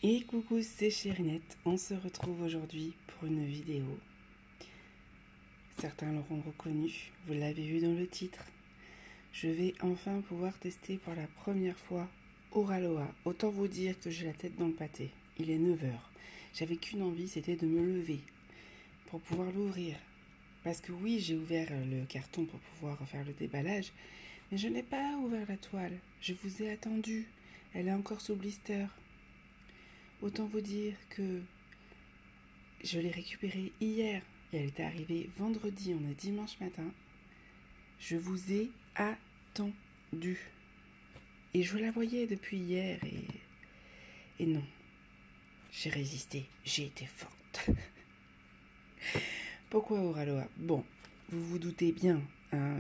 Et coucou, c'est Chérinette. On se retrouve aujourd'hui pour une vidéo. Certains l'auront reconnu, vous l'avez vu dans le titre. Je vais enfin pouvoir tester pour la première fois Oraloa. Autant vous dire que j'ai la tête dans le pâté. Il est 9 h. J'avais qu'une envie, c'était de me lever pour pouvoir l'ouvrir. Parce que oui, j'ai ouvert le carton pour pouvoir faire le déballage, mais je n'ai pas ouvert la toile. Je vous ai attendu. Elle est encore sous blister. Autant vous dire que je l'ai récupérée hier et elle était arrivée vendredi, on est dimanche matin. Je vous ai attendu. Et je la voyais depuis hier et non. J'ai résisté, j'ai été forte. Pourquoi Oraloa? Bon, vous vous doutez bien, hein,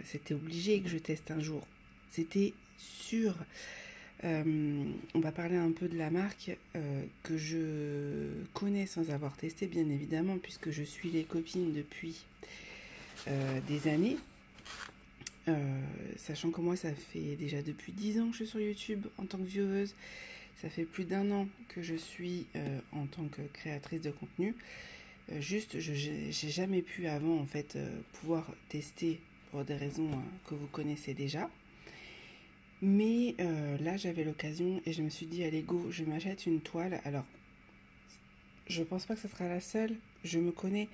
c'était obligé que je teste un jour. C'était sûr. On va parler un peu de la marque que je connais sans avoir testé, bien évidemment, puisque je suis les copines depuis des années. Sachant que moi, ça fait déjà depuis 10 ans que je suis sur YouTube en tant que vieweuse. Ça fait plus d'1 an que je suis en tant que créatrice de contenu. Juste, j'ai jamais pu avant, en fait, pouvoir tester pour des raisons que vous connaissez déjà. Mais là, j'avais l'occasion et je me suis dit, allez, go, je m'achète une toile. Alors, je pense pas que ce sera la seule, je me connais.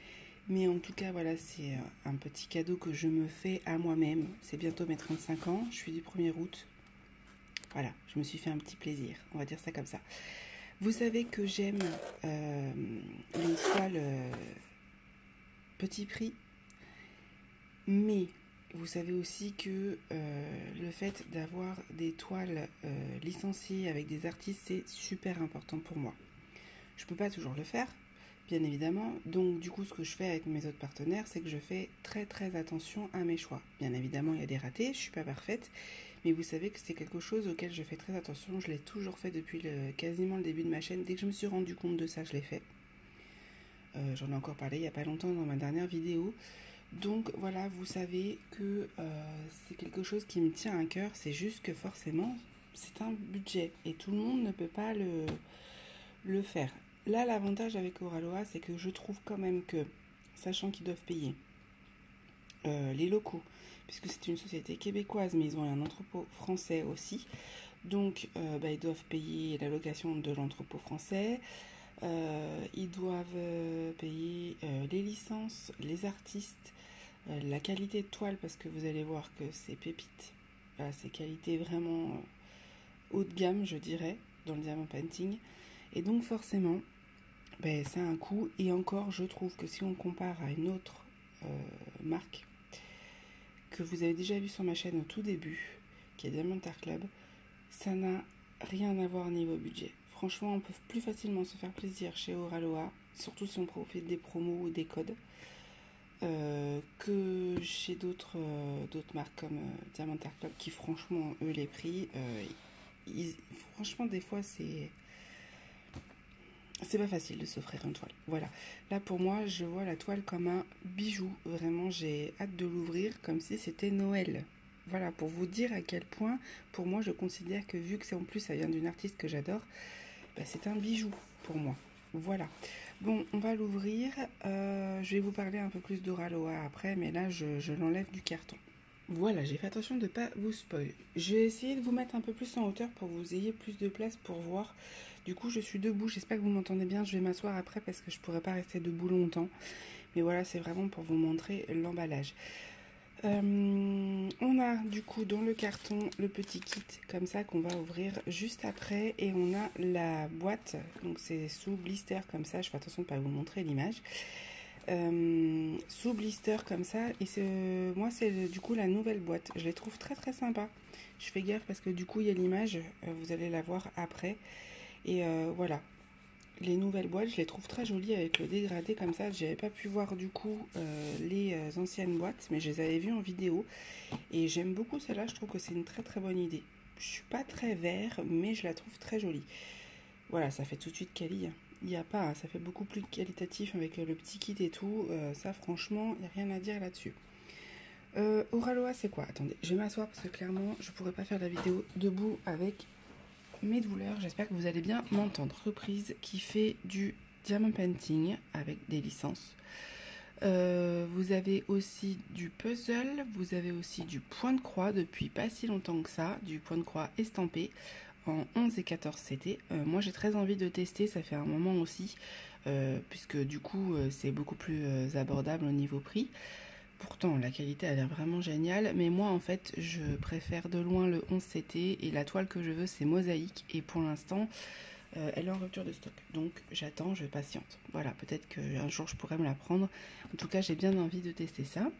Mais en tout cas, voilà, c'est un petit cadeau que je me fais à moi-même. C'est bientôt mes 35 ans, je suis du 1er août. Voilà, je me suis fait un petit plaisir, on va dire ça comme ça. Vous savez que j'aime les toiles petit prix, mais vous savez aussi que le fait d'avoir des toiles licenciées avec des artistes, c'est super important pour moi. Je ne peux pas toujours le faire, bien évidemment. Donc du coup, ce que je fais avec mes autres partenaires, c'est que je fais très très attention à mes choix. Bien évidemment, il y a des ratés, je ne suis pas parfaite, mais vous savez que c'est quelque chose auquel je fais très attention. Je l'ai toujours fait depuis quasiment le début de ma chaîne. Dès que je me suis rendu compte de ça, je l'ai fait. J'en ai encore parlé il n'y a pas longtemps dans ma dernière vidéo. Donc voilà, vous savez que c'est quelque chose qui me tient à cœur. C'est juste que forcément, c'est un budget et tout le monde ne peut pas le faire. Là, l'avantage avec Oraloa, c'est que je trouve quand même que, sachant qu'ils doivent payer les locaux, puisque c'est une société québécoise, mais ils ont un entrepôt français aussi, donc ils doivent payer la location de l'entrepôt français. Ils doivent payer les licences, les artistes, la qualité de toile, parce que vous allez voir que c'est pépite. Voilà, c'est qualité vraiment haut de gamme, je dirais, dans le diamant painting. Et donc forcément, ça a un coût. Et encore, je trouve que si on compare à une autre marque que vous avez déjà vue sur ma chaîne au tout début, qui est Diamond Art Club, ça n'a rien à voir niveau budget. Franchement, on peut plus facilement se faire plaisir chez Oraloa, surtout si on profite des promos ou des codes, que chez d'autres marques comme Diamond Art Club, qui franchement, eux, les prix, franchement, des fois, c'est pas facile de s'offrir une toile. Voilà. Là, pour moi, je vois la toile comme un bijou. Vraiment, j'ai hâte de l'ouvrir comme si c'était Noël. Voilà, pour vous dire à quel point, pour moi, je considère que vu que c'est en plus, ça vient d'une artiste que j'adore, c'est un bijou pour moi. Voilà. Bon, on va l'ouvrir. Je vais vous parler un peu plus d'Oraloa après, mais là, je l'enlève du carton. Voilà, j'ai fait attention de ne pas vous spoil. Je vais essayer de vous mettre un peu plus en hauteur pour que vous ayez plus de place pour voir. Du coup, je suis debout. J'espère que vous m'entendez bien. Je vais m'asseoir après parce que je ne pourrais pas rester debout longtemps. Mais voilà, c'est vraiment pour vous montrer l'emballage. On a du coup dans le carton le petit kit comme ça qu'on va ouvrir juste après, et on a la boîte, donc c'est sous blister comme ça, je fais attention de ne pas vous montrer l'image, sous blister comme ça, et moi c'est du coup la nouvelle boîte, je les trouve très très sympa. Je fais gaffe parce que du coup il y a l'image, vous allez la voir après, et voilà. Les nouvelles boîtes, je les trouve très jolies avec le dégradé comme ça. J'avais pas pu voir du coup les anciennes boîtes, mais je les avais vues en vidéo. Et j'aime beaucoup celle-là, je trouve que c'est une très très bonne idée. Je suis pas très vert, mais je la trouve très jolie. Voilà, ça fait tout de suite quali. Il n'y a pas, ça fait beaucoup plus qualitatif avec le petit kit et tout. Ça franchement, il n'y a rien à dire là-dessus. Oraloa, c'est quoi? Attendez, je vais m'asseoir parce que clairement, je pourrais pas faire la vidéo debout avec mes douleurs, j'espère que vous allez bien m'entendre. Reprise qui fait du diamond painting avec des licences. Vous avez aussi du puzzle, vous avez aussi du point de croix depuis pas si longtemps que ça, du point de croix estampé en 11 et 14 CT. Moi j'ai très envie de tester, ça fait un moment aussi, puisque du coup c'est beaucoup plus abordable au niveau prix. Pourtant la qualité a l'air vraiment géniale, mais moi en fait je préfère de loin le 11 CT et la toile que je veux c'est mosaïque et pour l'instant elle est en rupture de stock, donc j'attends, je patiente. Voilà, peut-être qu'un jour je pourrais me la prendre. En tout cas, j'ai bien envie de tester ça.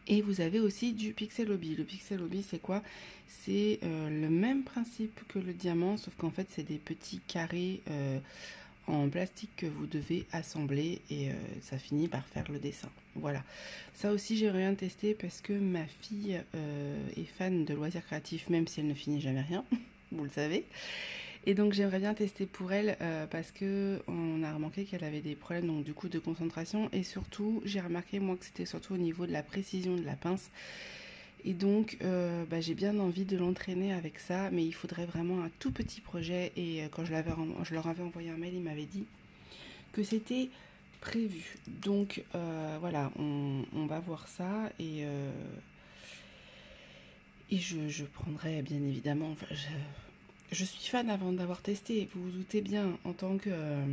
Et vous avez aussi du Pixel Hobby. Le Pixel Hobby, c'est quoi? C'est le même principe que le diamant, sauf qu'en fait, c'est des petits carrés en plastique que vous devez assembler et ça finit par faire le dessin. Voilà. Ça aussi, j'ai rien testé parce que ma fille est fan de loisirs créatifs, même si elle ne finit jamais rien, vous le savez. Et donc j'aimerais bien tester pour elle parce que on a remarqué qu'elle avait des problèmes donc du coup de concentration et surtout j'ai remarqué moi que c'était surtout au niveau de la précision de la pince et donc j'ai bien envie de l'entraîner avec ça, mais il faudrait vraiment un tout petit projet et quand je leur avais envoyé un mail, il m'avait dit que c'était prévu. Donc voilà, on va voir ça et je prendrai bien évidemment. Enfin, je suis fan avant d'avoir testé, vous vous doutez bien, en tant que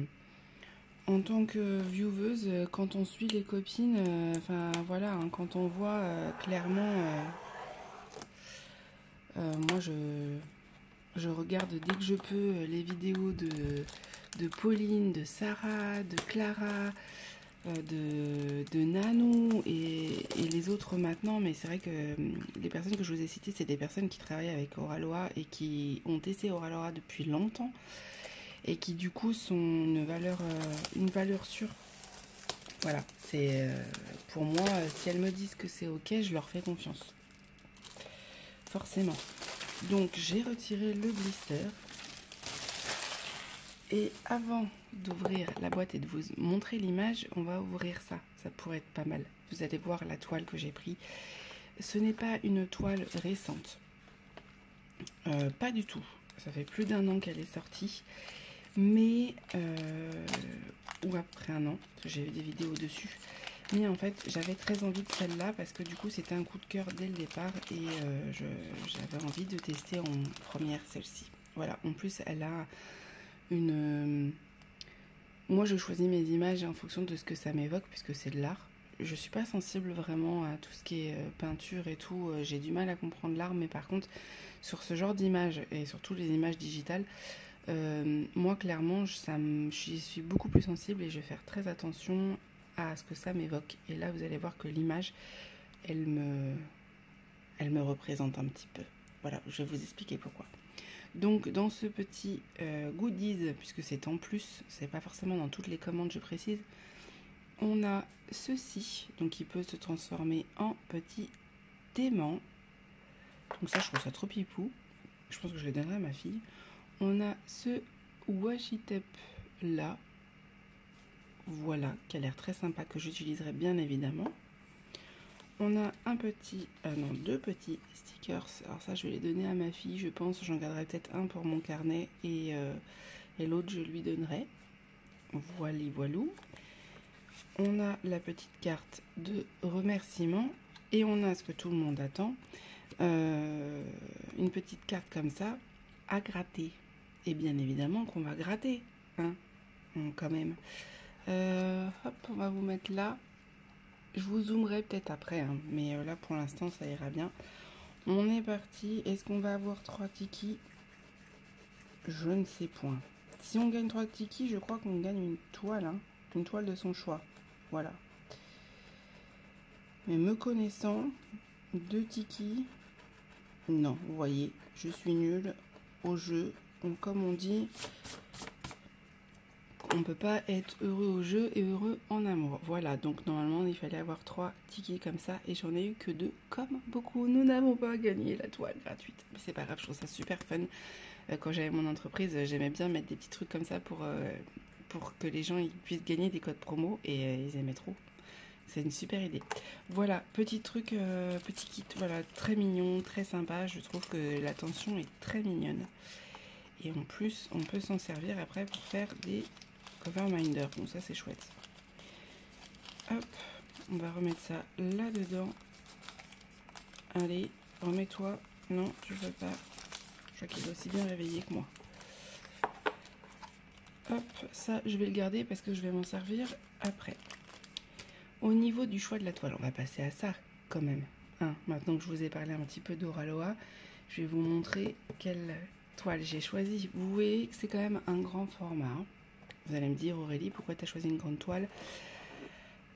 vieweuse, quand on suit les copines, enfin voilà, hein, quand on voit clairement, moi je regarde dès que je peux les vidéos de Pauline, de Sarah, de Clara, de Nanou et les autres maintenant, mais c'est vrai que les personnes que je vous ai citées, c'est des personnes qui travaillent avec Oraloa et qui ont testé Oraloa depuis longtemps et qui du coup sont une valeur sûre. Voilà, c'est pour moi, si elles me disent que c'est ok, je leur fais confiance. Forcément. Donc j'ai retiré le blister. Et avant d'ouvrir la boîte et de vous montrer l'image, on va ouvrir ça. Ça pourrait être pas mal. Vous allez voir la toile que j'ai prise. Ce n'est pas une toile récente. Pas du tout. Ça fait plus d'1 an qu'elle est sortie. Mais, ou après 1 an, parce que j'ai vu des vidéos dessus. Mais en fait, j'avais très envie de celle-là parce que du coup, c'était un coup de cœur dès le départ. Et j'avais envie de tester en première celle-ci. Voilà, en plus, elle a moi je choisis mes images en fonction de ce que ça m'évoque puisque c'est de l'art. Je suis pas sensible vraiment à tout ce qui est peinture et tout, j'ai du mal à comprendre l'art, mais par contre sur ce genre d'images et surtout les images digitales, moi clairement j'y suis beaucoup plus sensible et je vais faire très attention à ce que ça m'évoque. Et là vous allez voir que l'image elle me représente un petit peu. Voilà, je vais vous expliquer pourquoi. Donc dans ce petit goodies, puisque c'est en plus, c'est pas forcément dans toutes les commandes, je précise, on a ceci, donc qui peut se transformer en petit aimant. Donc ça, je trouve ça trop pipou. Je pense que je le donnerai à ma fille. On a ce washi tape là, voilà, qui a l'air très sympa, que j'utiliserai bien évidemment. On a deux petits stickers. Alors ça, je vais les donner à ma fille, je pense. J'en garderai peut-être un pour mon carnet et l'autre, je lui donnerai. Voilou. On a la petite carte de remerciement et on a ce que tout le monde attend. Une petite carte comme ça à gratter. Et bien évidemment qu'on va gratter, hein, quand même. Hop, on va vous mettre là. Je vous zoomerai peut-être après, hein, mais là pour l'instant ça ira bien. On est parti. Est-ce qu'on va avoir 3 tikis? Je ne sais point. Si on gagne 3 tikis, je crois qu'on gagne une toile, hein, une toile de son choix. Voilà. Mais me connaissant, 2 tikis, non, vous voyez, je suis nulle au jeu. Donc, comme on dit, on peut pas être heureux au jeu et heureux en amour. Voilà, donc normalement il fallait avoir 3 tickets comme ça et j'en ai eu que 2 comme beaucoup. Nous n'avons pas gagné la toile gratuite, mais c'est pas grave, je trouve ça super fun. Quand j'avais mon entreprise, j'aimais bien mettre des petits trucs comme ça pour que les gens ils puissent gagner des codes promo et ils aimaient trop. C'est une super idée. Voilà, petit truc, petit kit, voilà, très mignon, très sympa. Je trouve que l'attention est très mignonne. Et en plus, on peut s'en servir après pour faire des cover minders. Bon, ça c'est chouette. Hop, on va remettre ça là-dedans. Allez, remets-toi. Non, tu veux pas. Je crois qu'il est aussi bien réveillé que moi. Hop, ça je vais le garder parce que je vais m'en servir après. Au niveau du choix de la toile, on va passer à ça quand même. Hein, maintenant que je vous ai parlé un petit peu d'Oraloa, je vais vous montrer quelle toile j'ai choisie. Vous voyez que c'est quand même un grand format. Hein. Vous allez me dire, Aurélie, pourquoi tu as choisi une grande toile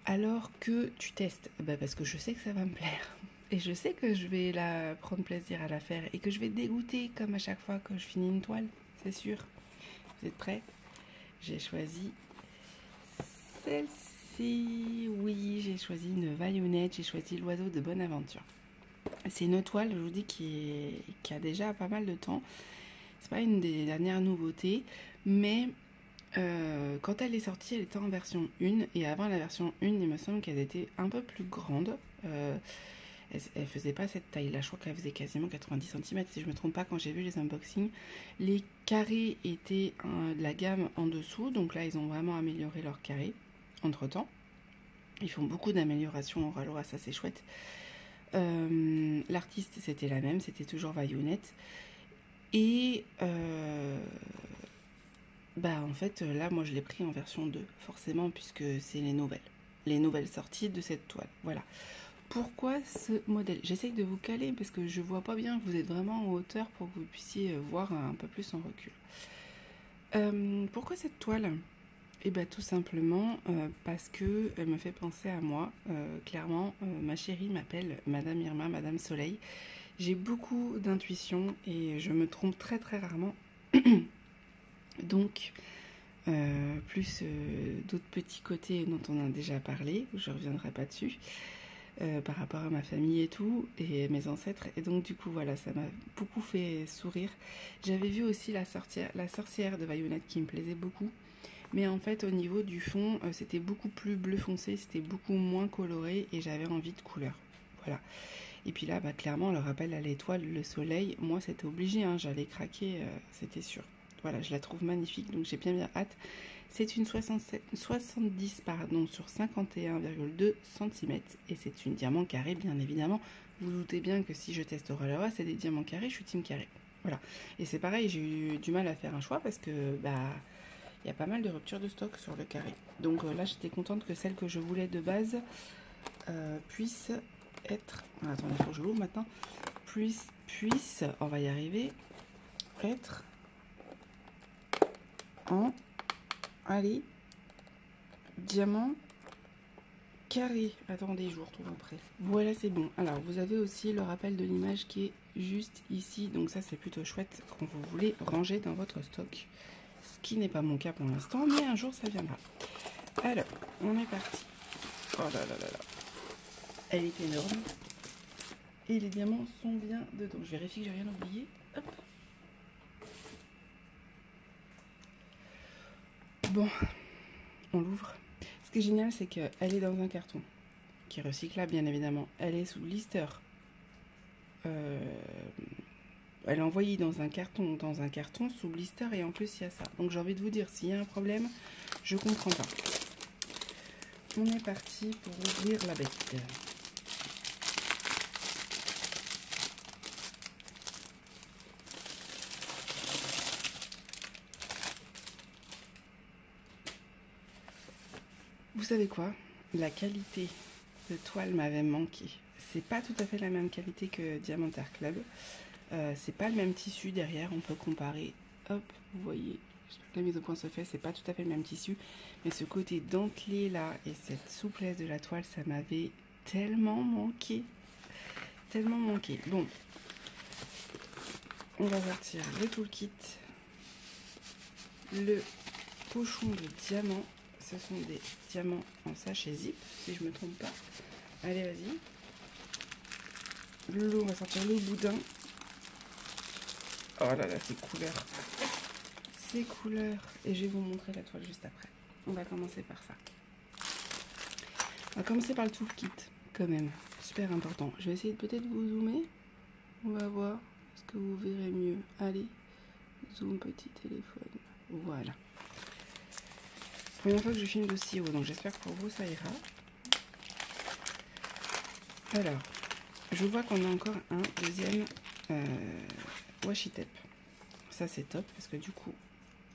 alors que tu testes? Bah parce que je sais que ça va me plaire. Et je sais que je vais prendre plaisir à la faire et que je vais dégoûter comme à chaque fois que je finis une toile, c'est sûr. Vous êtes prêts? J'ai choisi celle-ci. Oui, j'ai choisi une Vaillonnette, j'ai choisi l'oiseau de Bonaventure. C'est une toile, je vous dis, qui a déjà pas mal de temps. C'est pas une des dernières nouveautés, mais quand elle est sortie, elle était en version 1. Et avant la version 1, il me semble qu'elle était un peu plus grande. Elle faisait pas cette taille-là, je crois qu'elle faisait quasiment 90 cm si je me trompe pas quand j'ai vu les unboxings. Les carrés étaient de la gamme en dessous, donc là ils ont vraiment amélioré leur carré entre temps. Ils font beaucoup d'améliorations au Raloa, ça c'est chouette. L'artiste c'était la même, c'était toujours Vaillonnette. Et en fait là moi je l'ai pris en version 2 forcément puisque c'est les nouvelles sorties de cette toile. Voilà. Pourquoi ce modèle? J'essaye de vous caler parce que je vois pas bien, vous êtes vraiment en hauteur pour que vous puissiez voir un peu plus en recul. Pourquoi cette toile? Et bien tout simplement parce que elle me fait penser à moi. Clairement, ma chérie m'appelle Madame Irma, Madame Soleil. J'ai beaucoup d'intuition et je me trompe très très rarement. Donc, plus d'autres petits côtés dont on a déjà parlé, je ne reviendrai pas dessus. Par rapport à ma famille et tout, et mes ancêtres, et donc du coup voilà, ça m'a beaucoup fait sourire. J'avais vu aussi la sorcière de Vaillonnette qui me plaisait beaucoup, mais en fait au niveau du fond, c'était beaucoup plus bleu foncé, c'était beaucoup moins coloré, et j'avais envie de couleur, voilà. Et puis là, clairement, le rappel à l'étoile, le soleil, moi c'était obligé, hein, j'allais craquer, c'était sûr. Voilà, je la trouve magnifique, donc j'ai bien hâte. C'est une 70 sur 51,2 cm et c'est une diamant carré, bien évidemment. Vous doutez bien que si je teste Raloa, c'est des diamants carrés, je suis team carré. Voilà. Et c'est pareil, j'ai eu du mal à faire un choix parce que il y a pas mal de ruptures de stock sur le carré. Donc là, j'étais contente que celle que je voulais de base puisse être... Attendez, il faut que je l'ouvre maintenant. Puisse, on va y arriver, être en... Allez, diamant carré. Attendez, je vous retrouve après. Voilà, c'est bon. Alors, vous avez aussi le rappel de l'image qui est juste ici. Donc ça, c'est plutôt chouette quand vous voulez ranger dans votre stock. Ce qui n'est pas mon cas pour l'instant, mais un jour, ça viendra. Alors, on est parti. Oh là là là là. Elle est énorme. Et les diamants sont bien dedans. Je vérifie que j'ai rien oublié. Hop. Bon, on l'ouvre. Ce qui est génial, c'est qu'elle est dans un carton qui est recyclable, bien évidemment. Elle est sous blister. Elle est envoyée dans un carton sous blister et en plus il y a ça. Donc j'ai envie de vous dire, s'il y a un problème, je comprends pas. On est parti pour ouvrir la bête. Vous savez quoi? La qualité de toile m'avait manqué. C'est pas tout à fait la même qualité que Diamant Art Club. C'est pas le même tissu derrière, on peut comparer. Hop, vous voyez, j'espère que la mise au point se fait, c'est pas tout à fait le même tissu. Mais ce côté dentelé là et cette souplesse de la toile, ça m'avait tellement manqué. Tellement manqué. Bon, on va sortir le toolkit. Le pochon de diamants. Ce sont des diamants en sachet zip, si je me trompe pas. Allez, vas-y. On va sortir le boudin. Oh là là, ces couleurs. Ces couleurs. Et je vais vous montrer la toile juste après. On va commencer par ça. On va commencer par le toolkit, quand même. Super important. Je vais essayer de peut-être vous zoomer. On va voir. Est-ce que vous verrez mieux? Allez. Zoom petit téléphone. Voilà. Première fois que je filme d'aussi haut, donc j'espère que pour vous ça ira. Alors, je vois qu'on a encore un deuxième washi tape. Ça c'est top parce que du coup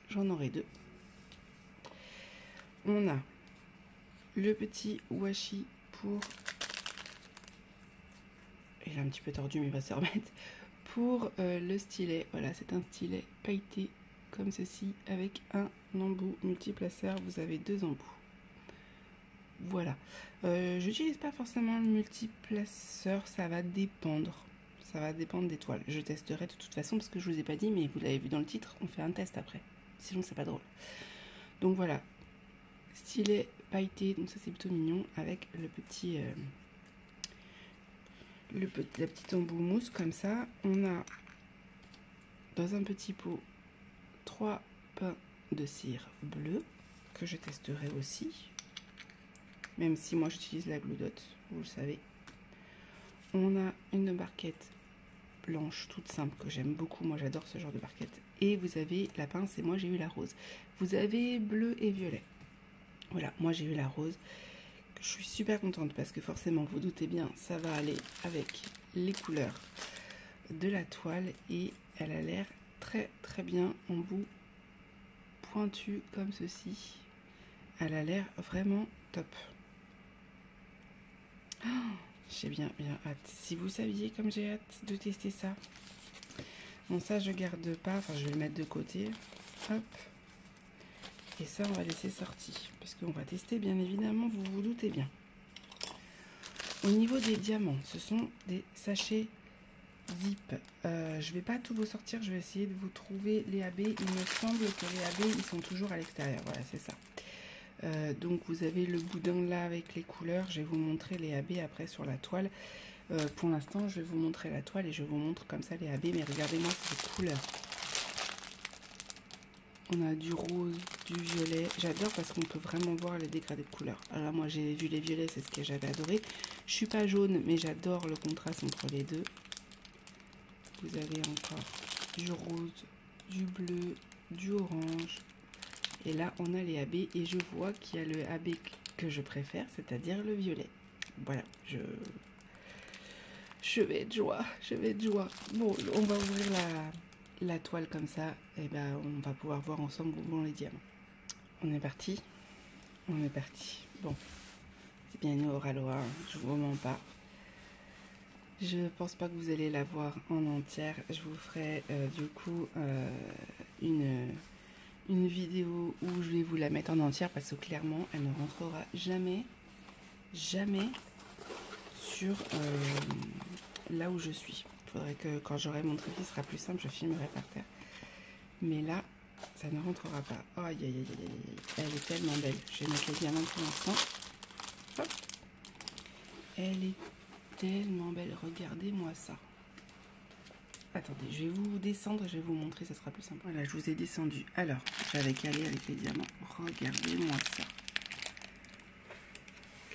j'en aurai deux. On a le petit washi pour, il est un petit peu tordu mais il va se remettre, pour le stylet. Voilà, c'est un stylet pailleté comme ceci avec un embout multiplaceur. Vous avez deux embouts. Voilà. J'utilise pas forcément le multiplaceur, ça va dépendre. Ça va dépendre des toiles. Je testerai de toute façon parce que je vous ai pas dit, mais vous l'avez vu dans le titre, on fait un test après. Sinon c'est pas drôle. Donc voilà. Stylet pailleté, donc ça c'est plutôt mignon, avec le petit la petite embout mousse comme ça. On a dans un petit pot 3 pains de cire bleue que je testerai aussi, même si moi j'utilise la Glue Dot, vous le savez. On a une barquette blanche toute simple que j'aime beaucoup, moi j'adore ce genre de barquette, et vous avez la pince et moi j'ai eu la rose. Vous avez bleu et violet. Voilà, moi j'ai eu la rose. Je suis super contente parce que forcément, vous doutez bien, ça va aller avec les couleurs de la toile et elle a l'air très très bien en bout pointu comme ceci. Elle a l'air vraiment top. Oh, j'ai bien hâte. Si vous saviez comme j'ai hâte de tester ça. Bon, ça je garde pas, enfin je vais le mettre de côté. Hop. Et ça, on va laisser sortir, puisqu'on va tester, bien évidemment, vous vous doutez bien. Au niveau des diamants, ce sont des sachets zip. Je vais pas tout vous sortir, je vais essayer de vous trouver les AB. Il me semble que les AB, ils sont toujours à l'extérieur. Voilà, c'est ça. Donc, vous avez le boudin là avec les couleurs. Je vais vous montrer les AB après sur la toile. Pour l'instant, je vais vous montrer la toile et je vous montre comme ça les AB. Mais regardez-moi ces couleurs. On a du rose, du violet. J'adore parce qu'on peut vraiment voir les dégradés de couleurs. Alors moi j'ai vu les violets, c'est ce que j'avais adoré. Je suis pas jaune, mais j'adore le contraste entre les deux. Vous avez encore du rose, du bleu, du orange. Et là on a les AB et je vois qu'il y a le AB que je préfère, c'est-à-dire le violet. Voilà, je vais être joie, je vais être joie. Bon, on va ouvrir la toile comme ça, et ben on va pouvoir voir ensemble où vont les diamants. On est parti. On est parti. Bon, c'est bien une Oraloa, je vous mens pas. Je pense pas que vous allez la voir en entière. Je vous ferai du coup une vidéo où je vais vous la mettre en entière parce que clairement elle ne rentrera jamais sur là où je suis. Il faudrait que quand j'aurai mon trépied, ce sera plus simple, je filmerai par terre. Mais là, ça ne rentrera pas. Oh, aïe, aïe, aïe, aïe, aïe. Elle est tellement belle. Je vais mettre les diamants pour l'instant. Hop. Elle est tellement belle. Regardez-moi ça. Attendez, je vais vous descendre et je vais vous montrer, ça sera plus simple. Voilà, je vous ai descendu. Alors, j'avais calé avec les diamants. Regardez-moi ça.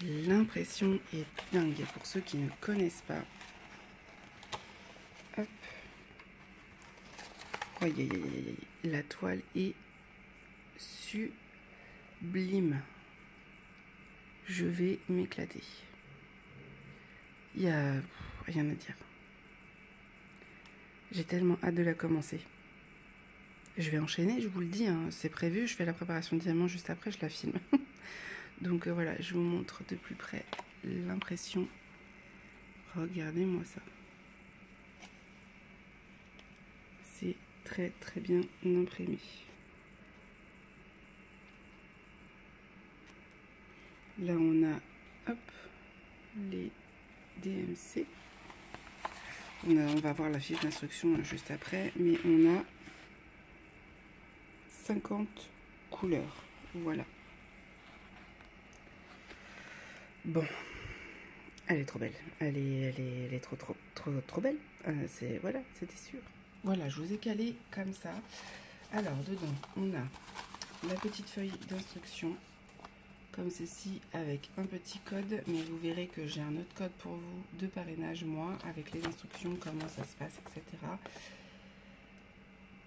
L'impression est dingue. Pour ceux qui ne connaissent pas. Hop. Oh, aïe, aïe, aïe, aïe. La toile est sublime. Je vais m'éclater. Il n'y a rien à dire. J'ai tellement hâte de la commencer. Je vais enchaîner, je vous le dis, hein, c'est prévu. Je fais la préparation de diamant juste après, je la filme. Donc voilà, je vous montre de plus près l'impression. Regardez-moi ça. C'est très très bien imprimé. Là on a hop, les DMC. On va voir la fiche d'instruction juste après, mais on a 50 couleurs. Voilà. Bon, elle est trop belle. Elle est trop belle. Voilà, c'était sûr. Voilà, je vous ai calé comme ça. Alors, dedans, on a la petite feuille d'instruction, comme ceci, avec un petit code. Mais vous verrez que j'ai un autre code pour vous de parrainage, moi, avec les instructions, comment ça se passe, etc.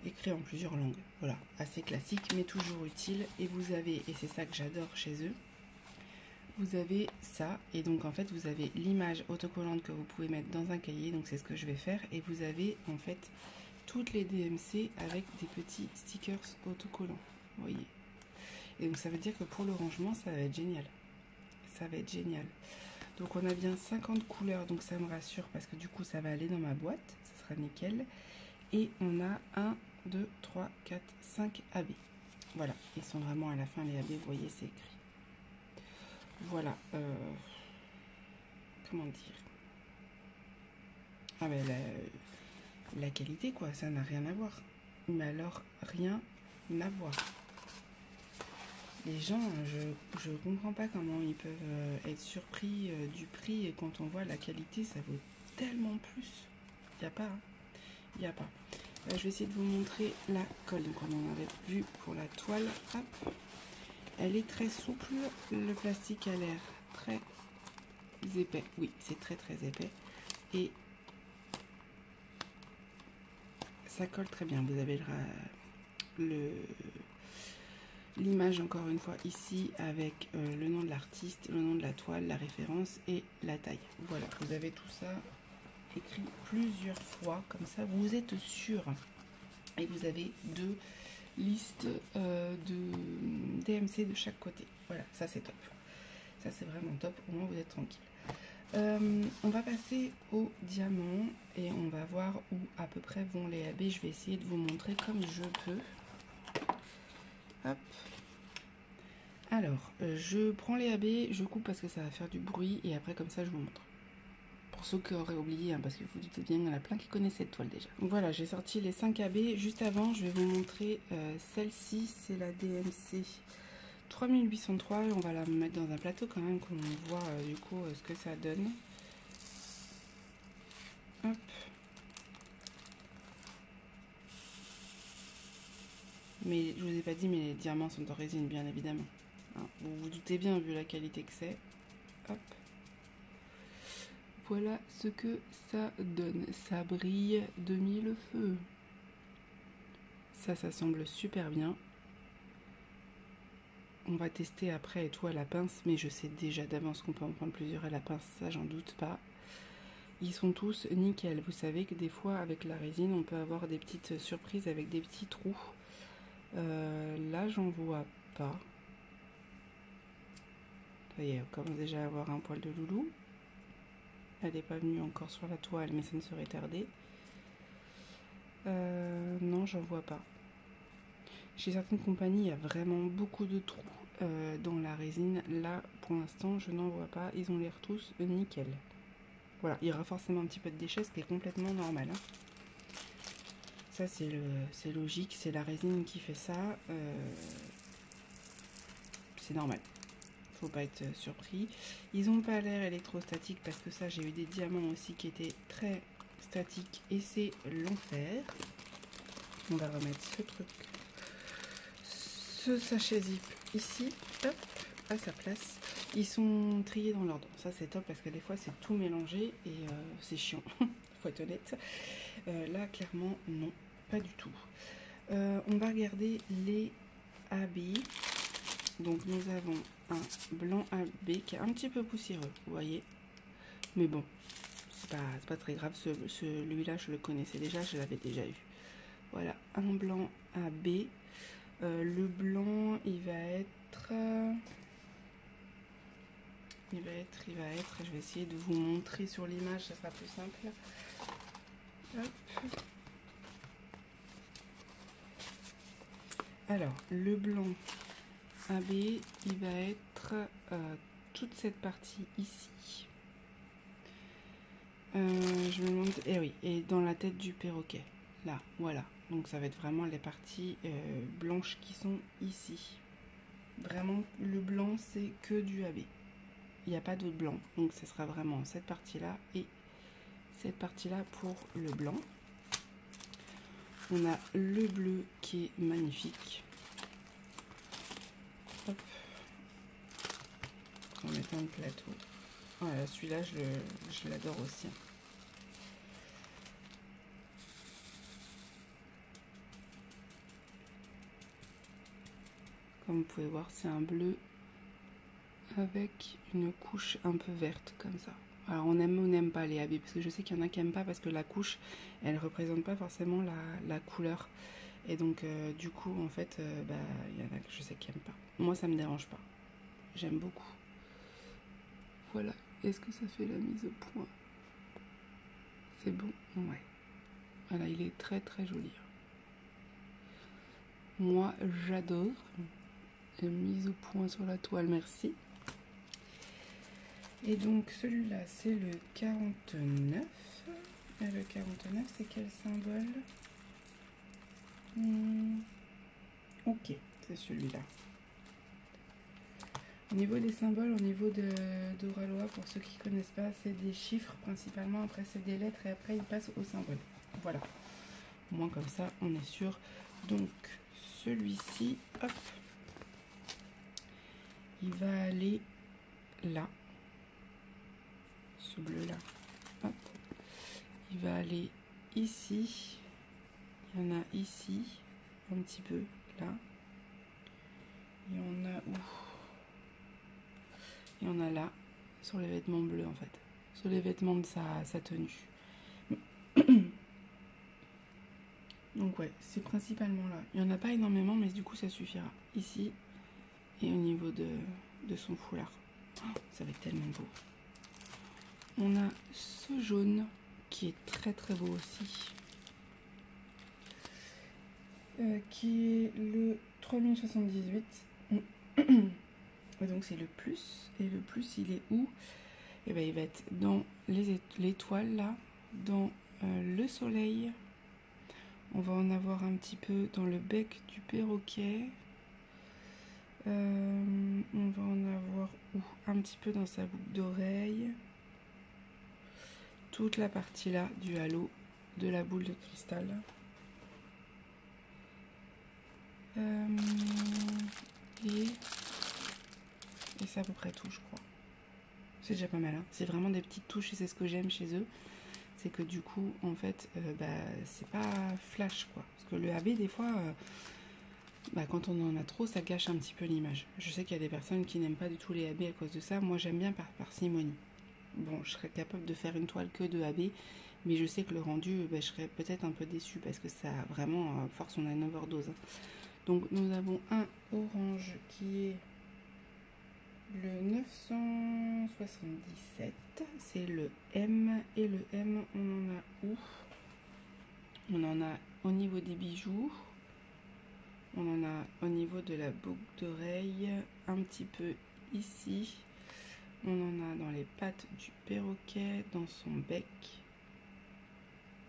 écrit en plusieurs langues. Voilà, assez classique mais toujours utile. Et vous avez, et c'est ça que j'adore chez eux, vous avez ça, et donc en fait vous avez l'image autocollante que vous pouvez mettre dans un cahier, donc c'est ce que je vais faire, et vous avez en fait toutes les DMC avec des petits stickers autocollants, vous voyez. Et donc ça veut dire que pour le rangement ça va être génial, ça va être génial. Donc on a bien 50 couleurs, donc ça me rassure parce que du coup ça va aller dans ma boîte, ça sera nickel. Et on a 1, 2, 3, 4, 5 AB. Voilà, ils sont vraiment à la fin les AB, vous voyez c'est écrit. Voilà, comment dire, ah ben la qualité quoi, ça n'a rien à voir, mais alors rien à voir. Les gens, je comprends pas comment ils peuvent être surpris du prix, et quand on voit la qualité ça vaut tellement plus, il n'y a pas, hein. Il n'y a pas. Je vais essayer de vous montrer la colle, donc on en avait vu pour la toile, hop. Elle est très souple, le plastique a l'air très épais, oui c'est très épais, et ça colle très bien. Vous avez l'image encore une fois ici avec le nom de l'artiste, le nom de la toile, la référence et la taille. Voilà, vous avez tout ça écrit plusieurs fois, comme ça vous êtes sûr, et vous avez deux listes de DMC de chaque côté. Voilà, ça c'est top, ça c'est vraiment top, au moins vous êtes tranquille. On va passer au diamant et on va voir où à peu près vont les AB. Je vais essayer de vous montrer comme je peux. Hop. Alors, je prends les AB, je coupe parce que ça va faire du bruit, et après comme ça je vous montre. Pour ceux qui auraient oublié, hein, parce que vous doutez bien, il y en a plein qui connaissent cette toile déjà. Donc voilà, j'ai sorti les 5 AB. Juste avant, je vais vous montrer celle-ci, c'est la DMC 3803. On va la mettre dans un plateau quand même, qu'on voit du coup ce que ça donne. Hop. Mais je vous ai pas dit, mais les diamants sont en résine, bien évidemment. Hein, vous vous doutez bien vu la qualité que c'est. Hop. Voilà ce que ça donne. Ça brille de mille feux. Ça semble super bien. On va tester après et tout à la pince, mais je sais déjà d'avance qu'on peut en prendre plusieurs à la pince, ça j'en doute pas. Ils sont tous nickel. Vous savez que des fois avec la résine on peut avoir des petites surprises avec des petits trous. Là j'en vois pas. Ça y est, on commence déjà à avoir un poil de loulou. Elle n'est pas venue encore sur la toile, mais ça ne serait tardé. Non, j'en vois pas. Chez certaines compagnies, il y a vraiment beaucoup de trous dans la résine. Là, pour l'instant, je n'en vois pas. Ils ont l'air tous nickel. Voilà, il y aura forcément un petit peu de déchets, ce qui est complètement normal. Hein. Ça, c'est logique. C'est la résine qui fait ça. C'est normal. Faut pas être surpris. Ils n'ont pas l'air électrostatiques parce que ça, j'ai eu des diamants aussi qui étaient très statiques et c'est l'enfer. On va remettre ce truc, ce sachet zip ici, hop, à sa place. Ils sont triés dans l'ordre. Ça c'est top parce que des fois c'est tout mélangé et c'est chiant. Faut être honnête. Là clairement non, pas du tout. On va regarder les AB. Donc nous avons un blanc AB qui est un petit peu poussiéreux, vous voyez. Mais bon, c'est pas très grave. Celui-là je le connaissais déjà, je l'avais déjà eu. Voilà, un blanc AB. Le blanc, il va être, je vais essayer de vous montrer sur l'image, ça sera plus simple. Hop. Alors, le blanc AB, il va être toute cette partie ici. Je me demande, et oui, et dans la tête du perroquet. Là, voilà. Donc ça va être vraiment les parties blanches qui sont ici. Vraiment, le blanc, c'est que du AB. Il n'y a pas d'autre blanc. Donc ce sera vraiment cette partie-là et cette partie-là pour le blanc. On a le bleu qui est magnifique. Hop. On va mettre un plateau. Voilà, celui-là, je l'adore aussi. Comme vous pouvez voir, c'est un bleu avec une couche un peu verte comme ça. Alors on aime ou on n'aime pas les AB, parce que je sais qu'il y en a qui n'aiment pas parce que la couche, elle représente pas forcément la couleur. Et donc du coup, en fait, il y en a que je sais qui n'aiment pas. Moi, ça me dérange pas. J'aime beaucoup. Voilà. Est-ce que ça fait la mise au point? C'est bon? Ouais. Voilà, il est très très joli. Moi, j'adore. Mise au point sur la toile, merci. Et donc celui-là, c'est le 49. Et le 49, c'est quel symbole? Ok, c'est celui-là. Au niveau des symboles, au niveau d'Oralois, pour ceux qui ne connaissent pas, c'est des chiffres principalement, après c'est des lettres et après ils passent aux symboles. Voilà. Au moins comme ça, on est sûr. Donc celui-ci, hop, il va aller là. Ce bleu là, hop, il va aller ici, il y en a ici, un petit peu là, il y en a où? Il y en a là, sur les vêtements bleus en fait, sur les vêtements de sa tenue. Donc ouais, c'est principalement là, il n'y en a pas énormément mais du coup ça suffira, ici et au niveau de son foulard. Oh, ça va être tellement beau. On a ce jaune qui est très très beau aussi, qui est le 3078. Et donc c'est le plus. Et le plus, il est où? Et ben, il va être dans l'étoile là, dans le soleil. On va en avoir un petit peu dans le bec du perroquet. On va en avoir où? Un petit peu dans sa boucle d'oreille. Toute la partie là du halo de la boule de cristal. Et c'est à peu près tout, je crois. C'est déjà pas mal, hein. C'est vraiment des petites touches et c'est ce que j'aime chez eux. C'est que du coup, en fait, c'est pas flash, quoi. Parce que le AB, des fois, quand on en a trop, ça gâche un petit peu l'image. Je sais qu'il y a des personnes qui n'aiment pas du tout les AB à cause de ça. Moi, j'aime bien par parcimonie. Bon, je serais capable de faire une toile que de AB, mais je sais que le rendu, je serais peut-être un peu déçue parce que ça, vraiment, à force, on a une overdose. Donc, nous avons un orange qui est le 977, c'est le M, et le M, on en a où? On en a au niveau des bijoux, on en a au niveau de la boucle d'oreille, un petit peu ici, on en a dans les pattes du perroquet, dans son bec,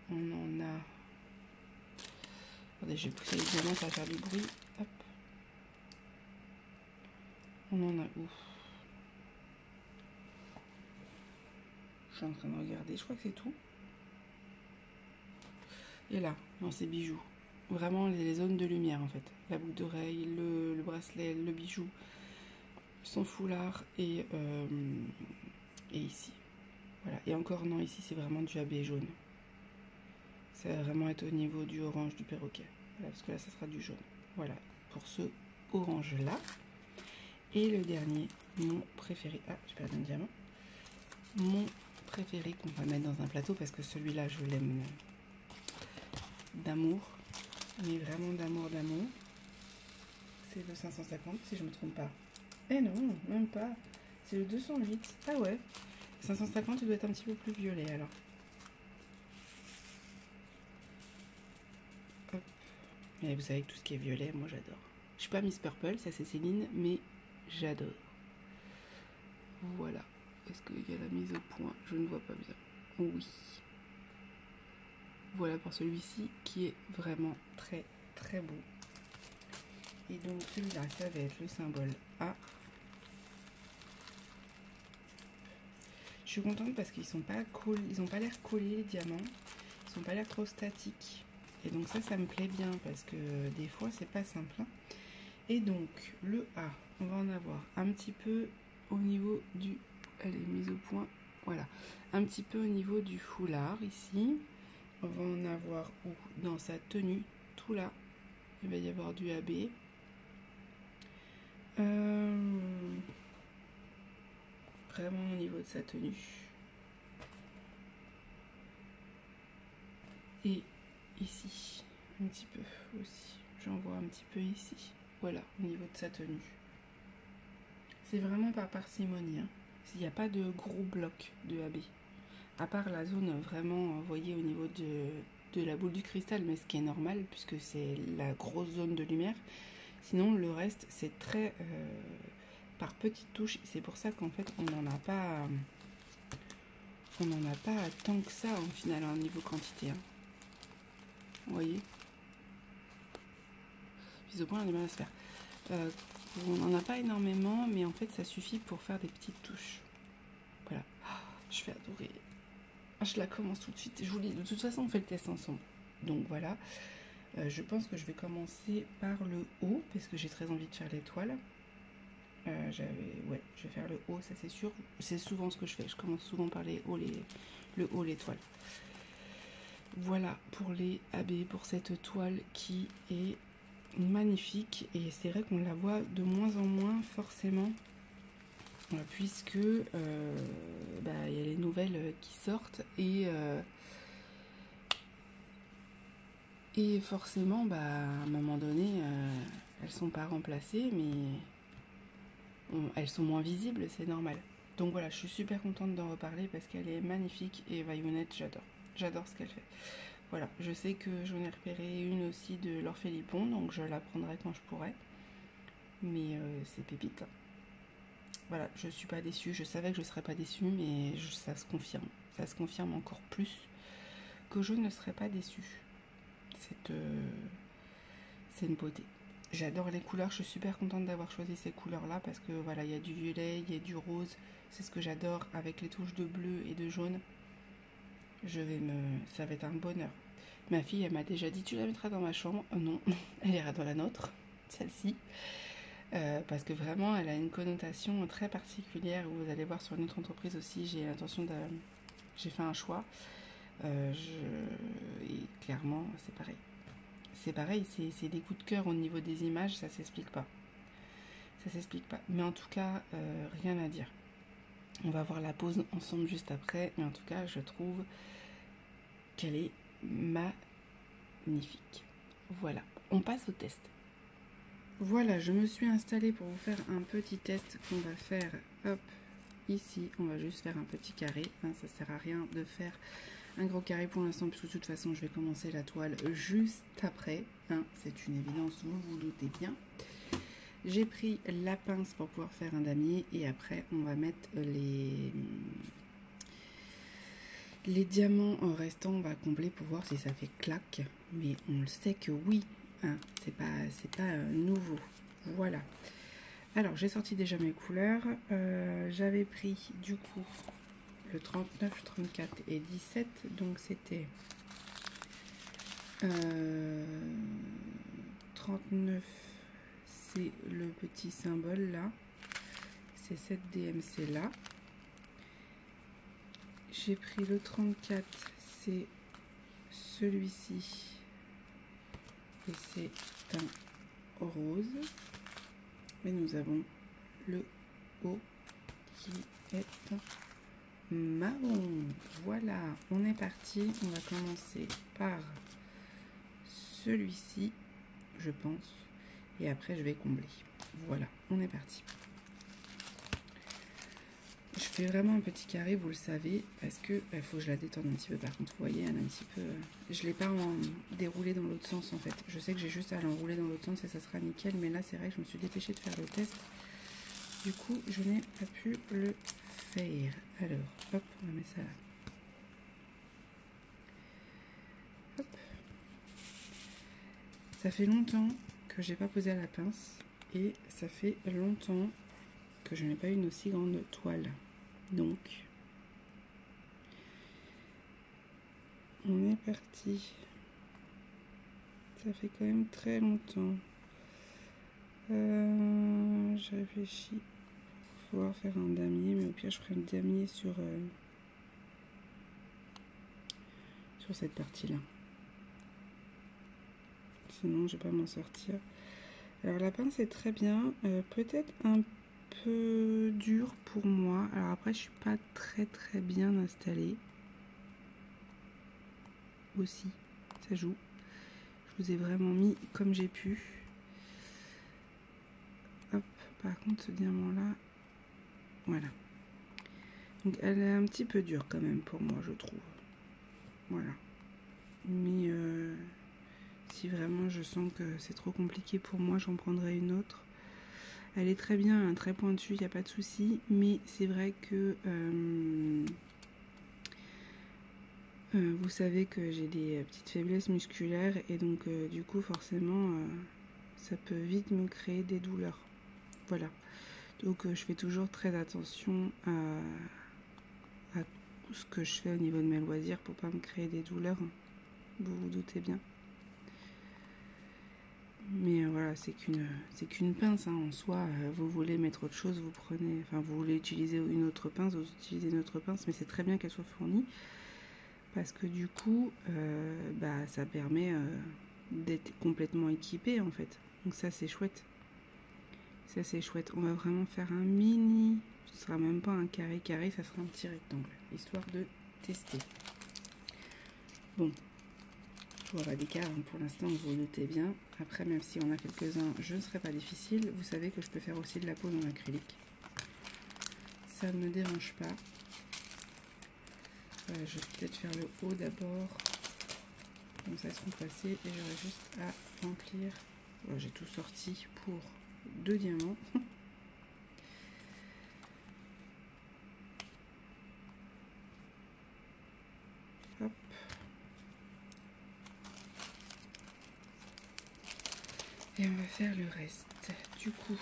on en a... Attendez, je vais pousser les diamants, ça va faire du bruit, hop. On en a où? Je suis en train de regarder, je crois que c'est tout. Et là, dans ces bijoux, vraiment les zones de lumière en fait. La boucle d'oreille, le bracelet, le bijou, son foulard et ici. Voilà. Et encore non, ici c'est vraiment du AB jaune. Ça va vraiment être au niveau du orange du perroquet. Voilà, parce que là ça sera du jaune. Voilà, pour ce orange là. Et le dernier, mon préféré. Ah, j'ai perdu un diamant. Mon préféré qu'on va mettre dans un plateau parce que celui-là je l'aime d'amour, mais vraiment d'amour. C'est le 550 si je me trompe pas. Eh non, même pas. C'est le 208. Ah ouais. 550 il doit être un petit peu plus violet alors. Hop. Mais vous savez que tout ce qui est violet, moi j'adore. Je suis pas Miss Purple, ça c'est Céline, mais j'adore. Voilà. Est-ce qu'il y a la mise au point? Je ne vois pas bien. Oui. Voilà pour celui-ci qui est vraiment très très beau. Et donc celui-là, ça va être le symbole A. Je suis contente parce qu'ils sont pas cool, ils n'ont pas l'air collés les diamants, ils sont pas l'air trop statiques. Et donc ça me plaît bien parce que des fois c'est pas simple. Hein. Et donc le A, on va en avoir un petit peu au niveau du, elle est mise au point, voilà, un petit peu au niveau du foulard ici. On va en avoir dans sa tenue, tout là, il va y avoir du AB. Vraiment au niveau de sa tenue. Et ici, un petit peu aussi. J'en vois un petit peu ici. Voilà, au niveau de sa tenue. C'est vraiment par parcimonie. Hein. Il n'y a pas de gros blocs de AB. À part la zone vraiment, vous voyez, au niveau de la boule du cristal, mais ce qui est normal, puisque c'est la grosse zone de lumière. Sinon, le reste, c'est très par petites touches. C'est pour ça qu'en fait, on n'en a pas tant que ça, en final, au niveau quantité. Hein. Vous voyez, mise au point, on a du mal à se faire. On n'en a pas énormément, mais en fait, ça suffit pour faire des petites touches. Voilà. Je vais adorer. Je la commence tout de suite. Je vous dis, de toute façon, on fait le test ensemble. Donc voilà. Je pense que je vais commencer par le haut, parce que j'ai très envie de faire l'étoile. Je vais faire le haut, ça c'est sûr. C'est souvent ce que je fais. Je commence souvent par le haut, l'étoile. Voilà pour les AB, pour cette toile qui est magnifique. Et c'est vrai qu'on la voit de moins en moins forcément. Puisque y a les nouvelles qui sortent et forcément à un moment donné elles sont pas remplacées, mais elles sont moins visibles, c'est normal. Donc voilà, je suis super contente d'en reparler parce qu'elle est magnifique et Violet, j'adore ce qu'elle fait. Voilà, je sais que j'en ai repéré une aussi de l'Orphelipon, donc je la prendrai quand je pourrai, mais c'est pépite. Voilà, je suis pas déçue, je savais que je serais pas déçue, mais ça se confirme encore plus que je ne serais pas déçue. C'est une beauté. J'adore les couleurs, je suis super contente d'avoir choisi ces couleurs-là parce que voilà, il y a du violet, il y a du rose, c'est ce que j'adore avec les touches de bleu et de jaune. Ça va être un bonheur. Ma fille, elle m'a déjà dit, tu la mettras dans ma chambre. Non, elle ira dans la nôtre, celle-ci. Parce que vraiment elle a une connotation très particulière. Vous allez voir sur notre entreprise aussi, j'ai fait un choix et clairement c'est pareil, c'est des coups de cœur au niveau des images, ça s'explique pas, mais en tout cas rien à dire. On va voir la pose ensemble juste après, mais en tout cas je trouve qu'elle est magnifique. Voilà, on passe au test. Voilà, je me suis installée pour vous faire un petit test qu'on va faire. Hop, ici, on va juste faire un petit carré. Hein, ça sert à rien de faire un gros carré pour l'instant, puisque de toute façon, je vais commencer la toile juste après. Hein, c'est une évidence, vous vous doutez bien. J'ai pris la pince pour pouvoir faire un damier et après, on va mettre les diamants restants. On va combler pour voir si ça fait clac. Mais on le sait que oui. Hein, c'est pas nouveau. Voilà. Alors j'ai sorti déjà mes couleurs. J'avais pris du coup le 39, 34 et 17. Donc c'était 39, c'est le petit symbole là. C'est cette DMC là. J'ai pris le 34, c'est celui-ci. Et c'est un rose. Et nous avons le haut qui est marron. Voilà, on est parti. On va commencer par celui-ci, je pense. Et après, je vais combler. Voilà, on est parti. Je fais vraiment un petit carré, vous le savez, parce que il faut que je la détende un petit peu. Par contre, vous voyez, elle est un petit peu... je ne l'ai pas déroulée dans l'autre sens, en fait. Je sais que j'ai juste à l'enrouler dans l'autre sens et ça sera nickel. Mais là, c'est vrai que je me suis dépêchée de faire le test. Du coup, je n'ai pas pu le faire. Alors, hop, on va mettre ça là. Hop. Ça fait longtemps que j'ai pas posé à la pince. Et ça fait longtemps que je n'ai pas eu une aussi grande toile. Donc, on est parti. Ça fait quand même très longtemps. Je réfléchis pour pouvoir faire un damier, mais au pire je ferai un damier sur cette partie là. Sinon je vais pas m'en sortir. Alors la pince est très bien, peut-être un peu dur pour moi. Alors après je suis pas très bien installée. Aussi, ça joue. Je vous ai vraiment mis comme j'ai pu. Hop, par contre ce diamant là, voilà. Donc elle est un petit peu dure quand même pour moi je trouve. Voilà. Mais si vraiment je sens que c'est trop compliqué pour moi, j'en prendrai une autre. Elle est très bien, hein, très pointue, il n'y a pas de souci. Mais c'est vrai que vous savez que j'ai des petites faiblesses musculaires. Et donc du coup forcément ça peut vite me créer des douleurs. Voilà. Donc je fais toujours très attention à tout ce que je fais au niveau de mes loisirs pour pas me créer des douleurs. Vous vous doutez bien. Mais voilà, c'est qu'une pince, hein, en soi. Vous voulez mettre autre chose, vous prenez, enfin vous voulez utiliser une autre pince, vous utilisez une autre pince, mais c'est très bien qu'elle soit fournie parce que du coup, ça permet d'être complètement équipé en fait. Donc ça c'est chouette. Ça c'est chouette. On va vraiment faire un mini, ce sera même pas un carré, ça sera un petit rectangle, histoire de tester. Bon. Je vois d'écart, hein, pour l'instant vous vous doutez bien. Après, même si on a quelques-uns, je ne serai pas difficile. Vous savez que je peux faire aussi de la peau dans l'acrylique. Ça ne me dérange pas. Je vais peut-être faire le haut d'abord. Comme ça, ils seront passés. Et j'aurai juste à remplir. Voilà, j'ai tout sorti pour 2 diamants. Hop. Et on va faire le reste. Du coup,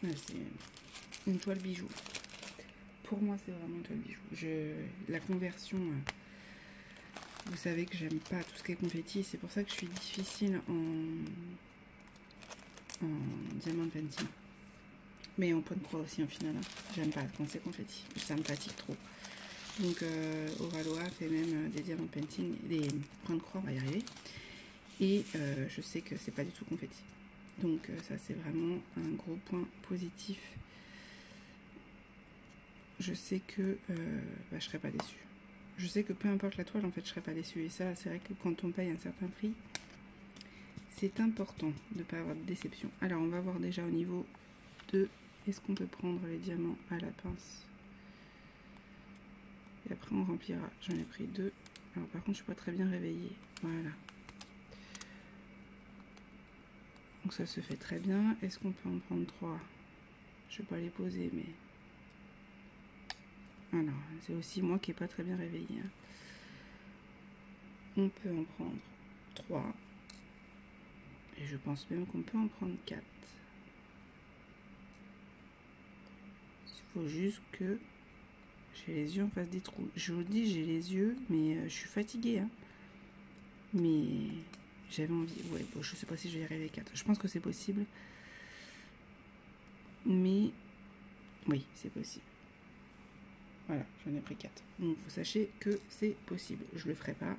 c'est une toile bijou. Pour moi, c'est vraiment une toile bijou. La conversion, vous savez que j'aime pas tout ce qui est confetti. C'est pour ça que je suis difficile en diamant painting. Mais en point de croix aussi, en final. Hein. J'aime pas quand c'est confetti. Ça me fatigue trop. Donc, Oraloa fait même des diamants painting, des points de croix, on va y arriver. Et je sais que c'est pas du tout confetti. Donc, ça, c'est vraiment un gros point positif. Je sais que je serai pas déçue. Je sais que peu importe la toile, en fait, je serai pas déçue. Et ça, c'est vrai que quand on paye un certain prix, c'est important de ne pas avoir de déception. Alors, on va voir déjà au niveau de... Est-ce qu'on peut prendre les diamants à la pince? Et après, on remplira. J'en ai pris 2. Alors, par contre, je suis pas très bien réveillée. Voilà. Donc, ça se fait très bien. Est-ce qu'on peut en prendre 3? Je vais pas les poser, mais... Alors, c'est aussi moi qui n'ai pas très bien réveillé. Hein. On peut en prendre 3. Et je pense même qu'on peut en prendre 4. Il faut juste que j'ai les yeux en face des trous. Je vous dis, j'ai les yeux, mais je suis fatiguée. Hein. Mais j'avais envie. Ouais, bon, je sais pas si je vais y arriver 4. Je pense que c'est possible. Mais oui, c'est possible. Voilà, j'en ai pris 4. Donc, vous sachez que c'est possible. Je le ferai pas.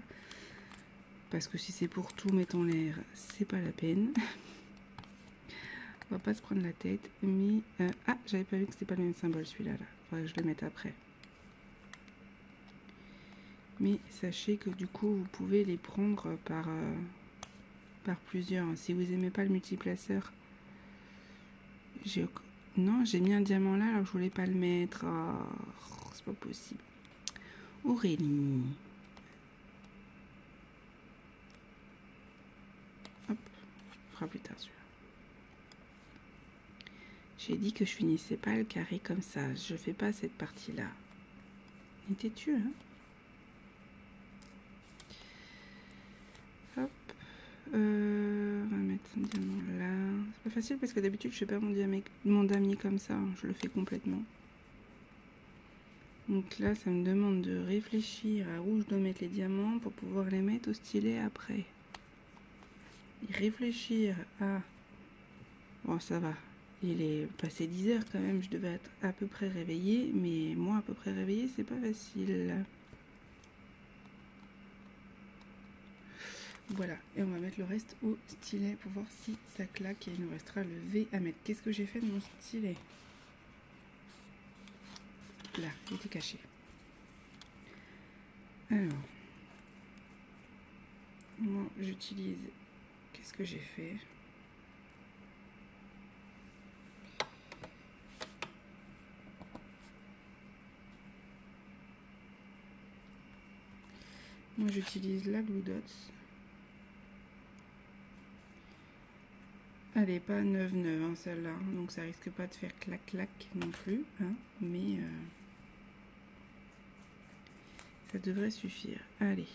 Parce que si c'est pour tout mettre en l'air, c'est pas la peine. On va pas se prendre la tête. Mais ah, j'avais pas vu que c'était pas le même symbole celui-là. Là. Faudrait que je le mette après. Mais sachez que du coup, vous pouvez les prendre par plusieurs. Si vous aimez pas le multiplaceur, non, j'ai mis un diamant là alors que je voulais pas le mettre. Oh, c'est pas possible. Aurélie. Hop, on fera plus tard celui-là. J'ai dit que je finissais pas le carré comme ça. Je fais pas cette partie-là. Étais-tu, hein? Hop. On va mettre un diamant là. C'est pas facile parce que d'habitude je fais pas mon damier comme ça. Je le fais complètement. Donc là, ça me demande de réfléchir à où je dois mettre les diamants pour pouvoir les mettre au stylet après. Et réfléchir à... Bon, ça va. Il est passé 10 heures quand même. Je devais être à peu près réveillée. Mais moi, à peu près réveillée, c'est pas facile. Voilà, et on va mettre le reste au stylet pour voir si ça claque et il nous restera le V à mettre. Qu'est-ce que j'ai fait de mon stylet? Là, il était caché. Alors, moi j'utilise, qu'est-ce que j'ai fait? Moi j'utilise la Glue Dots. Elle n'est pas neuve hein, celle-là, donc ça risque pas de faire clac clac non plus, hein, mais ça devrait suffire. Allez.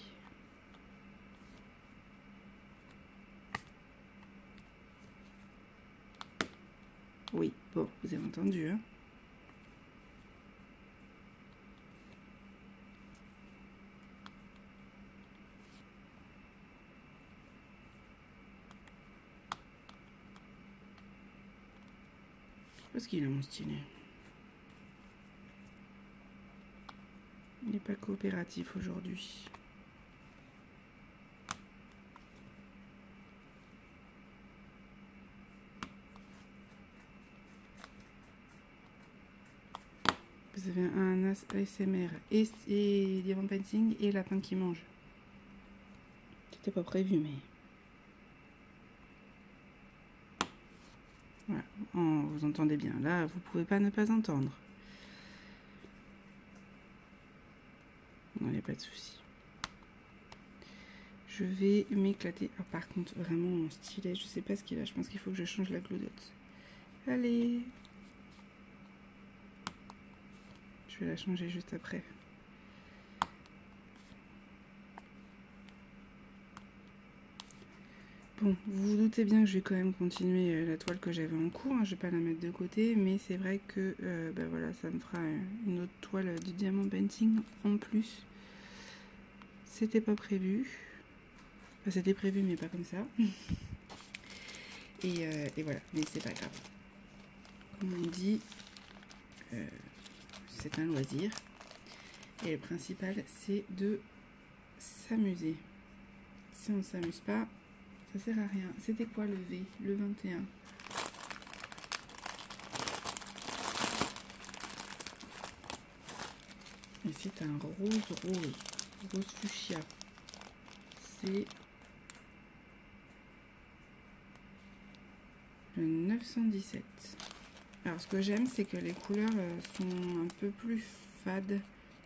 Oui, bon, vous avez entendu, hein. Parce qu'il a mon stylet. Il n'est pas coopératif aujourd'hui. Vous avez un ASMR et diamant painting et lapin qui mange. C'était pas prévu, mais... Voilà, vous entendez bien. Là, vous pouvez pas ne pas entendre. Non, il n'y a pas de souci. Je vais m'éclater. Oh, par contre, vraiment, mon stylet, je sais pas ce qu'il a. Je pense qu'il faut que je change la Glue Dot. Allez! Je vais la changer juste après. Bon, vous vous doutez bien que je vais quand même continuer la toile que j'avais en cours, hein, je vais pas la mettre de côté, mais c'est vrai que bah voilà, ça me fera une autre toile du diamant painting en plus. C'était pas prévu, enfin, c'était prévu mais pas comme ça. Et voilà, mais c'est pas grave. Comme on dit, c'est un loisir. Et le principal, c'est de s'amuser. Si on ne s'amuse pas, ça sert à rien. C'était quoi le V? Le 21. Et c'est un rose fuchsia. C'est le 917. Alors ce que j'aime, c'est que les couleurs sont un peu plus fades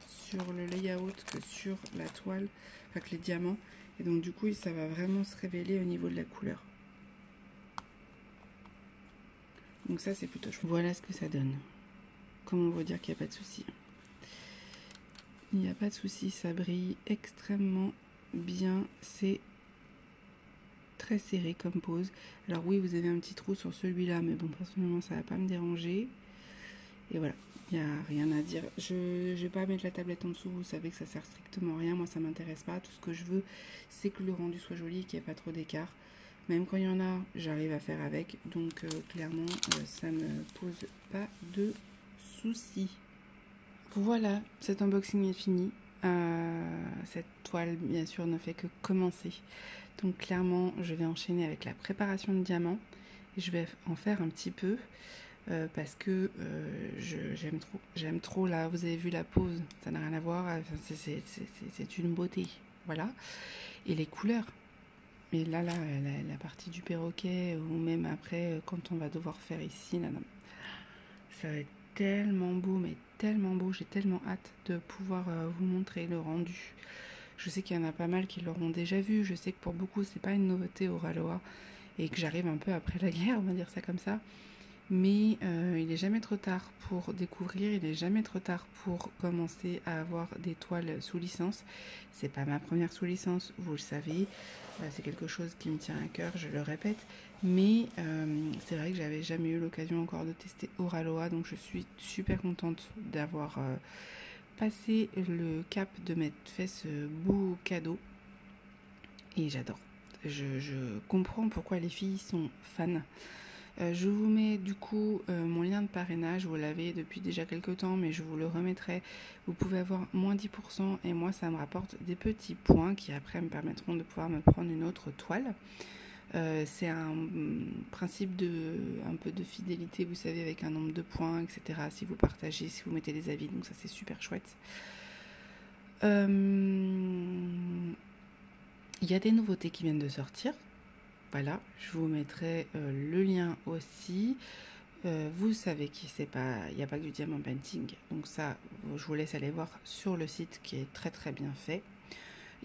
sur le layout que sur la toile, enfin que les diamants. Et donc du coup, ça va vraiment se révéler au niveau de la couleur. Donc ça, c'est plutôt chouette. Voilà ce que ça donne. Comment vous dire qu'il n'y a pas de souci. Il n'y a pas de souci, ça brille extrêmement bien. C'est très serré comme pose. Alors oui, vous avez un petit trou sur celui-là, mais bon, personnellement, ça va pas me déranger. Et voilà, il n'y a rien à dire. Je vais pas mettre la tablette en dessous, vous savez que ça sert strictement à rien. Moi, ça m'intéresse pas. Tout ce que je veux, c'est que le rendu soit joli et qu'il n'y ait pas trop d'écart. Même quand il y en a, j'arrive à faire avec. Donc, clairement, ça me pose pas de soucis. Voilà, cet unboxing est fini. Cette toile, bien sûr, ne fait que commencer. Donc, clairement, je vais enchaîner avec la préparation de diamants. Et je vais en faire un petit peu. Parce que j'aime trop là, vous avez vu la pose, ça n'a rien à voir, c'est une beauté, voilà. Et les couleurs, et là la partie du perroquet, ou même après quand on va devoir faire ici, là, ça va être tellement beau, mais tellement beau, j'ai tellement hâte de pouvoir vous montrer le rendu. Je sais qu'il y en a pas mal qui l'auront déjà vu, je sais que pour beaucoup c'est pas une nouveauté au Raloa, et que j'arrive un peu après la guerre, on va dire ça comme ça. Mais il n'est jamais trop tard pour découvrir, il n'est jamais trop tard pour commencer à avoir des toiles sous licence. C'est pas ma première sous licence, vous le savez, c'est quelque chose qui me tient à cœur, je le répète. Mais c'est vrai que j'avais jamais eu l'occasion encore de tester Oraloa, donc je suis super contente d'avoir passé le cap de m'être fait ce beau cadeau. Et j'adore. Je comprends pourquoi les filles sont fans. Je vous mets du coup mon lien de parrainage, vous l'avez depuis déjà quelques temps, mais je vous le remettrai. Vous pouvez avoir moins 10% et moi ça me rapporte des petits points qui après me permettront de pouvoir me prendre une autre toile. C'est un principe un peu de fidélité, vous savez, avec un nombre de points, etc. Si vous partagez, si vous mettez des avis, donc ça c'est super chouette. Il y a des nouveautés qui viennent de sortir. Voilà, je vous mettrai le lien aussi. Vous savez qu'il n'y a pas que du diamant painting, donc ça, je vous laisse aller voir sur le site qui est très très bien fait.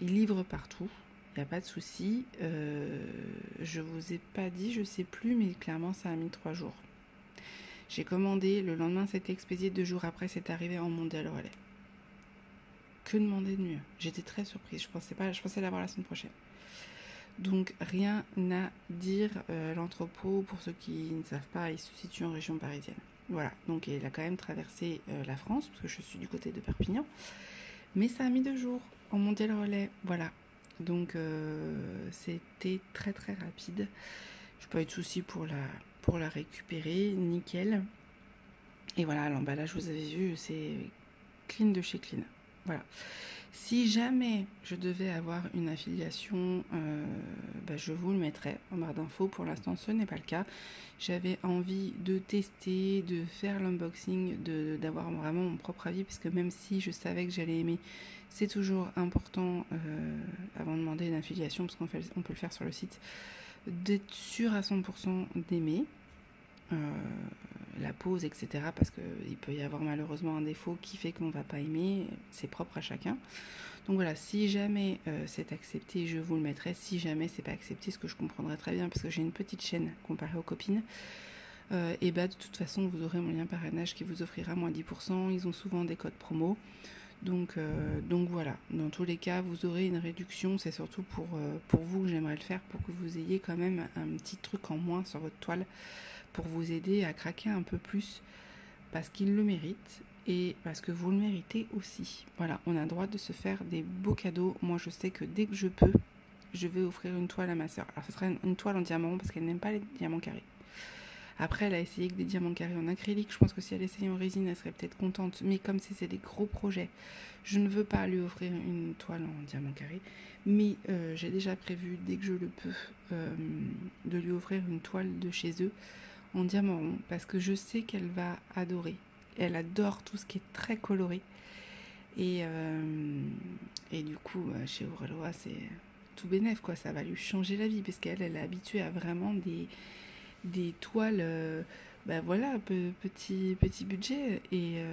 Il livre partout, il n'y a pas de souci. Je vous ai pas dit, je sais plus, mais clairement ça a mis 3 jours. J'ai commandé, le lendemain c'était expédié, 2 jours après c'est arrivé en mondial relais. Que demander de mieux? J'étais très surprise, je pensais l'avoir la semaine prochaine. Donc rien à dire, l'entrepôt, pour ceux qui ne savent pas, il se situe en région parisienne. Voilà, donc il a quand même traversé la France, parce que je suis du côté de Perpignan. Mais ça a mis 2 jours en mondial relais, voilà. Donc c'était très très rapide. Je n'ai pas eu de soucis pour la récupérer, nickel. Et voilà, l'emballage, vous avez vu, c'est clean de chez clean. Voilà. Si jamais je devais avoir une affiliation, je vous le mettrai en barre d'infos. Pour l'instant, ce n'est pas le cas. J'avais envie de tester, de faire l'unboxing, d'avoir vraiment mon propre avis, parce que même si je savais que j'allais aimer, c'est toujours important, avant de demander une affiliation, parce qu'on peut le faire sur le site, d'être sûr à 100% d'aimer. La pose, etc. Parce qu'il peut y avoir malheureusement un défaut qui fait qu'on ne va pas aimer, c'est propre à chacun. Donc voilà, si jamais c'est accepté, je vous le mettrai. Si jamais c'est pas accepté, ce que je comprendrai très bien, parce que j'ai une petite chaîne comparée aux copines, et de toute façon vous aurez mon lien parrainage qui vous offrira moins 10%. Ils ont souvent des codes promo. Donc voilà, dans tous les cas vous aurez une réduction. C'est surtout pour vous que j'aimerais le faire, pour que vous ayez quand même un petit truc en moins sur votre toile, pour vous aider à craquer un peu plus, parce qu'il le mérite et parce que vous le méritez aussi. Voilà, on a le droit de se faire des beaux cadeaux. Moi je sais que dès que je peux, je vais offrir une toile à ma soeur. Alors ce sera une toile en diamant, parce qu'elle n'aime pas les diamants carrés. Après elle a essayé que des diamants carrés en acrylique. Je pense que si elle essayait en résine, elle serait peut-être contente, mais comme c'est des gros projets, je ne veux pas lui offrir une toile en diamant carré. Mais j'ai déjà prévu, dès que je le peux, de lui offrir une toile de chez eux en diamant rond, parce que je sais qu'elle va adorer. Elle adore tout ce qui est très coloré. Et du coup, chez Aureloa, c'est tout bénef, quoi. Ça va lui changer la vie, parce qu'elle est habituée à vraiment des toiles, petit budget. Et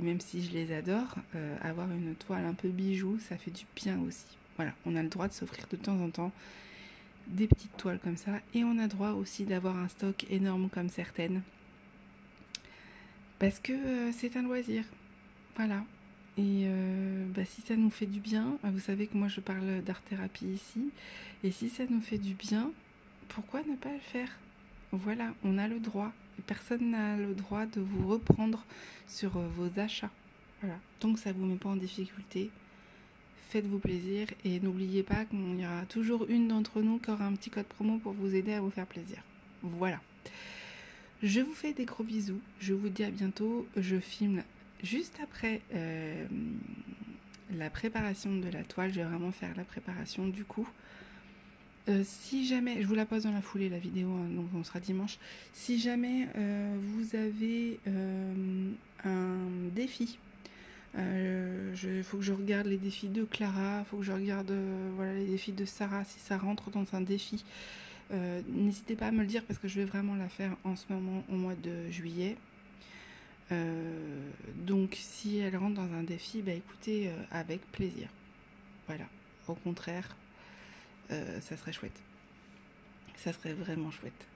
même si je les adore, avoir une toile un peu bijou, ça fait du bien aussi. Voilà, on a le droit de s'offrir de temps en temps des petites toiles comme ça, et on a droit aussi d'avoir un stock énorme comme certaines, parce que c'est un loisir. Voilà. Et si ça nous fait du bien, vous savez que moi je parle d'art-thérapie ici, et si ça nous fait du bien, pourquoi ne pas le faire? Voilà, on a le droit. Personne n'a le droit de vous reprendre sur vos achats. Voilà. Tant que ça ne vous met pas en difficulté, faites-vous plaisir, et n'oubliez pas qu'il y aura toujours une d'entre nous qui aura un petit code promo pour vous aider à vous faire plaisir. Voilà. Je vous fais des gros bisous. Je vous dis à bientôt. Je filme juste après la préparation de la toile. Je vais vraiment faire la préparation du coup. Si jamais, je vous la pose dans la foulée la vidéo, hein, donc on sera dimanche. Si jamais vous avez un défi, faut que je regarde les défis de Clara, faut que je regarde les défis de Sarah, si ça rentre dans un défi. N'hésitez pas à me le dire, parce que je vais vraiment la faire en ce moment au mois de juillet. Donc si elle rentre dans un défi, écoutez, avec plaisir. Voilà, au contraire, ça serait chouette. Ça serait vraiment chouette.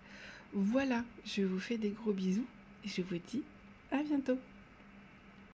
Voilà, je vous fais des gros bisous et je vous dis à bientôt.